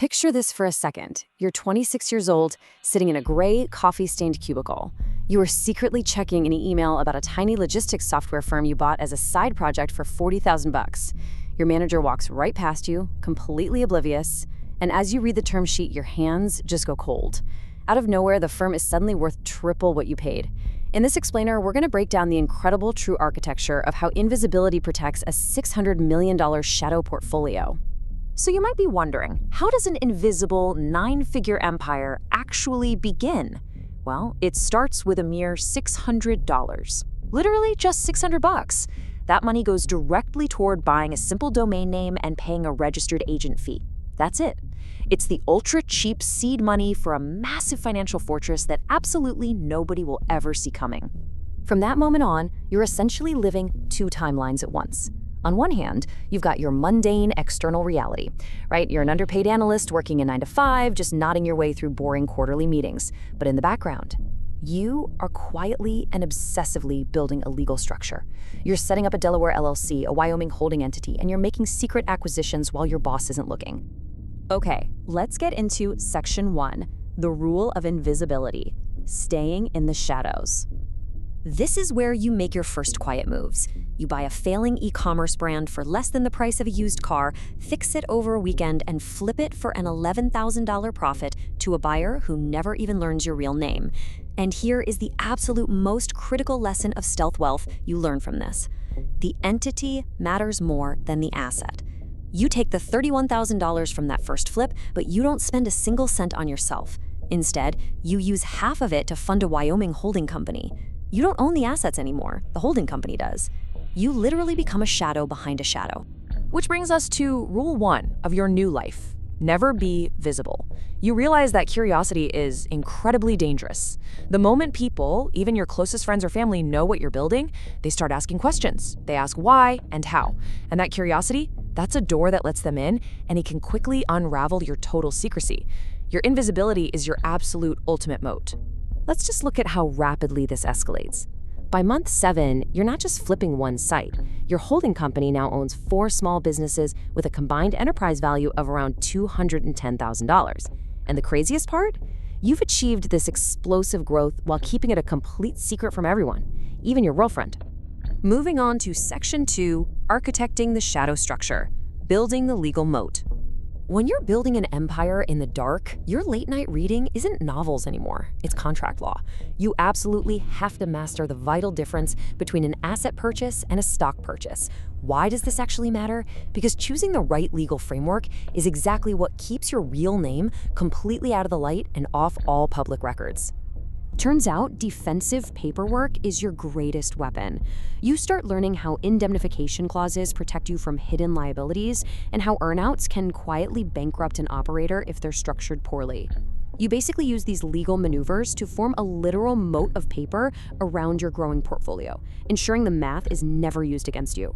Picture this for a second. You're 26 years old, sitting in a gray, coffee-stained cubicle. You are secretly checking an email about a tiny logistics software firm you bought as a side project for 40,000 bucks. Your manager walks right past you, completely oblivious, and as you read the term sheet, your hands just go cold. Out of nowhere, the firm is suddenly worth triple what you paid. In this explainer, we're going to break down the incredible true architecture of how invisibility protects a $600 million shadow portfolio. So you might be wondering, how does an invisible nine-figure empire actually begin? Well, it starts with a mere $600. Literally just 600 bucks. That money goes directly toward buying a simple domain name and paying a registered agent fee. That's it. It's the ultra-cheap seed money for a massive financial fortress that absolutely nobody will ever see coming. From that moment on, you're essentially living two timelines at once. On one hand, you've got your mundane external reality, right? You're an underpaid analyst working a 9 to 5, just nodding your way through boring quarterly meetings. But in the background, you are quietly and obsessively building a legal structure. You're setting up a Delaware LLC, a Wyoming holding entity, and you're making secret acquisitions while your boss isn't looking. Okay, let's get into Section 1, the rule of invisibility, staying in the shadows. This is where you make your first quiet moves. You buy a failing e-commerce brand for less than the price of a used car, fix it over a weekend, and flip it for an $11,000 profit to a buyer who never even learns your real name. And here is the absolute most critical lesson of stealth wealth you learn from this. The entity matters more than the asset. You take the $31,000 from that first flip, but you don't spend a single cent on yourself. Instead, you use half of it to fund a Wyoming holding company. You don't own the assets anymore, the holding company does. You literally become a shadow behind a shadow. Which brings us to rule 1 of your new life. Never be visible. You realize that curiosity is incredibly dangerous. The moment people, even your closest friends or family, know what you're building, they start asking questions. They ask why and how. And that curiosity, that's a door that lets them in, and it can quickly unravel your total secrecy. Your invisibility is your absolute ultimate moat. Let's just look at how rapidly this escalates. By month 7, you're not just flipping one site. Your holding company now owns 4 small businesses with a combined enterprise value of around $210,000. And the craziest part? You've achieved this explosive growth while keeping it a complete secret from everyone, even your girlfriend. Moving on to Section 2, architecting the shadow structure, building the legal moat. When you're building an empire in the dark, your late-night reading isn't novels anymore, it's contract law. You absolutely have to master the vital difference between an asset purchase and a stock purchase. Why does this actually matter? Because choosing the right legal framework is exactly what keeps your real name completely out of the light and off all public records. Turns out, defensive paperwork is your greatest weapon. You start learning how indemnification clauses protect you from hidden liabilities and how earnouts can quietly bankrupt an operator if they're structured poorly. You basically use these legal maneuvers to form a literal moat of paper around your growing portfolio, ensuring the math is never used against you.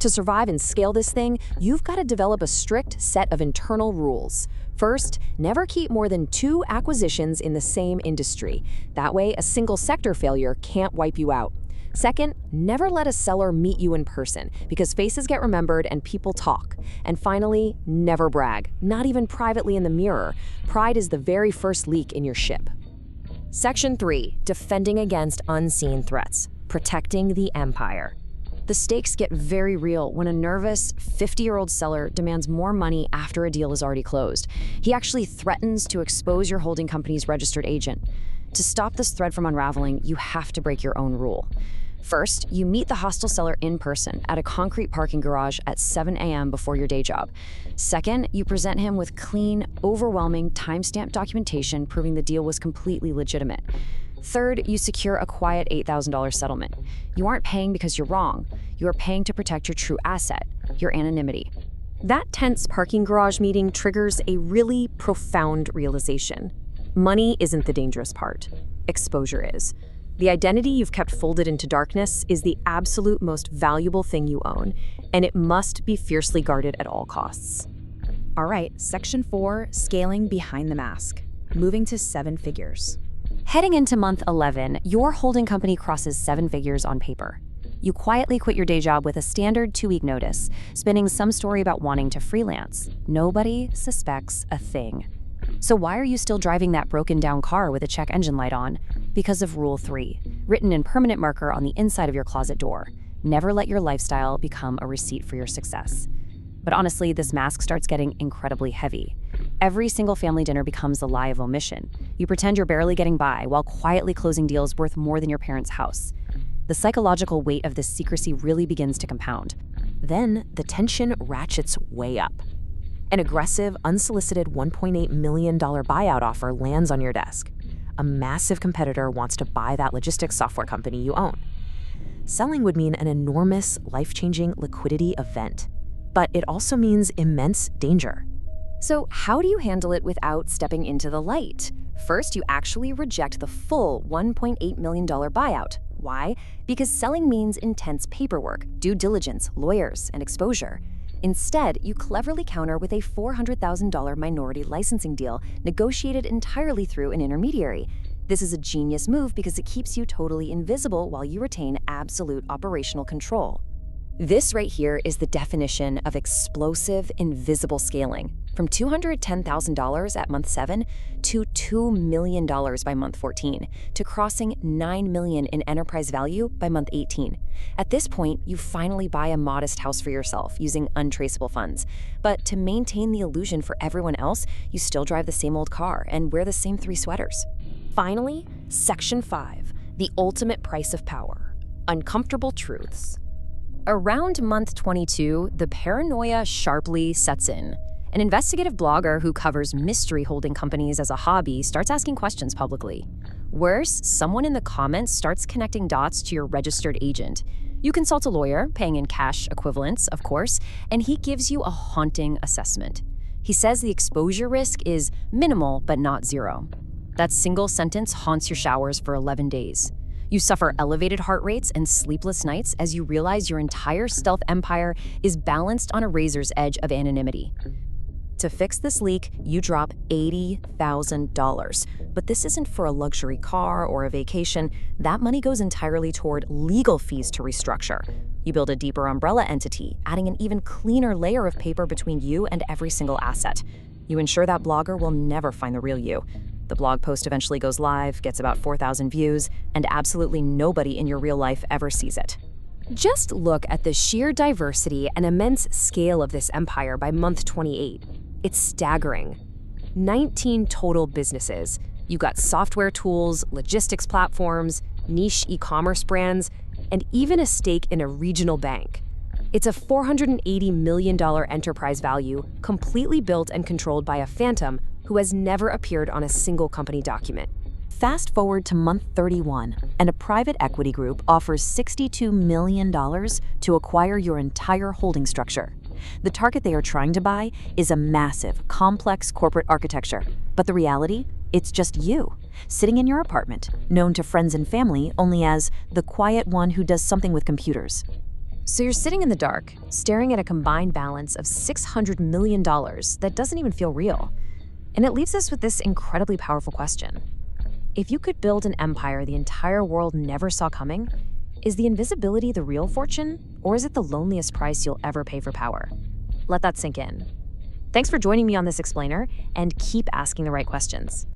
To survive and scale this thing, you've got to develop a strict set of internal rules. First, never keep more than 2 acquisitions in the same industry. That way, a single sector failure can't wipe you out. Second, never let a seller meet you in person, because faces get remembered and people talk. And finally, never brag, not even privately in the mirror. Pride is the very first leak in your ship. Section 3, defending against unseen threats, protecting the empire. The stakes get very real when a nervous 50-year-old seller demands more money after a deal is already closed. He actually threatens to expose your holding company's registered agent. To stop this thread from unraveling, you have to break your own rule. First, you meet the hostile seller in person at a concrete parking garage at 7 a.m. before your day job. Second, you present him with clean, overwhelming, timestamped documentation proving the deal was completely legitimate. Third, you secure a quiet $8,000 settlement. You aren't paying because you're wrong. You are paying to protect your true asset, your anonymity. That tense parking garage meeting triggers a really profound realization. Money isn't the dangerous part. Exposure is. The identity you've kept folded into darkness is the absolute most valuable thing you own, and it must be fiercely guarded at all costs. All right, Section 4, scaling behind the mask, moving to 7 figures. Heading into month 11, your holding company crosses 7 figures on paper. You quietly quit your day job with a standard 2-week notice, spinning some story about wanting to freelance. Nobody suspects a thing. So why are you still driving that broken-down car with a check engine light on? Because of Rule 3, written in permanent marker on the inside of your closet door. Never let your lifestyle become a receipt for your success. But honestly, this mask starts getting incredibly heavy. Every single family dinner becomes the lie of omission. You pretend you're barely getting by while quietly closing deals worth more than your parents' house. The psychological weight of this secrecy really begins to compound. Then the tension ratchets way up. An aggressive, unsolicited $1.8 million buyout offer lands on your desk. A massive competitor wants to buy that logistics software company you own. Selling would mean an enormous, life-changing liquidity event. But it also means immense danger. So how do you handle it without stepping into the light? First, you actually reject the full $1.8 million buyout. Why? Because selling means intense paperwork, due diligence, lawyers, and exposure. Instead, you cleverly counter with a $400,000 minority licensing deal negotiated entirely through an intermediary. This is a genius move because it keeps you totally invisible while you retain absolute operational control. This right here is the definition of explosive, invisible scaling. From $210,000 at month 7 to $2 million by month 14, to crossing $9 million in enterprise value by month 18. At this point, you finally buy a modest house for yourself using untraceable funds. But to maintain the illusion for everyone else, you still drive the same old car and wear the same 3 sweaters. Finally, Section 5, the ultimate price of power. Uncomfortable truths. Around month 22, the paranoia sharply sets in. An investigative blogger who covers mystery holding companies as a hobby starts asking questions publicly. Worse, someone in the comments starts connecting dots to your registered agent. You consult a lawyer, paying in cash equivalents, of course, and he gives you a haunting assessment. He says the exposure risk is minimal but not zero. That single sentence haunts your showers for 11 days. You suffer elevated heart rates and sleepless nights as you realize your entire stealth empire is balanced on a razor's edge of anonymity. To fix this leak, you drop $80,000. But this isn't for a luxury car or a vacation. That money goes entirely toward legal fees to restructure. You build a deeper umbrella entity, adding an even cleaner layer of paper between you and every single asset. You ensure that blogger will never find the real you. The blog post eventually goes live, gets about 4,000 views, and absolutely nobody in your real life ever sees it. Just look at the sheer diversity and immense scale of this empire by month 28. It's staggering. 19 total businesses. You got software tools, logistics platforms, niche e-commerce brands, and even a stake in a regional bank. It's a $480 million enterprise value, completely built and controlled by a phantom who has never appeared on a single company document. Fast forward to month 31, and a private equity group offers $62 million to acquire your entire holding structure. The target they are trying to buy is a massive, complex corporate architecture. But the reality? It's just you, sitting in your apartment, known to friends and family only as the quiet one who does something with computers. So you're sitting in the dark, staring at a combined balance of $600 million that doesn't even feel real. And it leaves us with this incredibly powerful question. If you could build an empire the entire world never saw coming, is the invisibility the real fortune, or is it the loneliest price you'll ever pay for power? Let that sink in. Thanks for joining me on this explainer, and keep asking the right questions.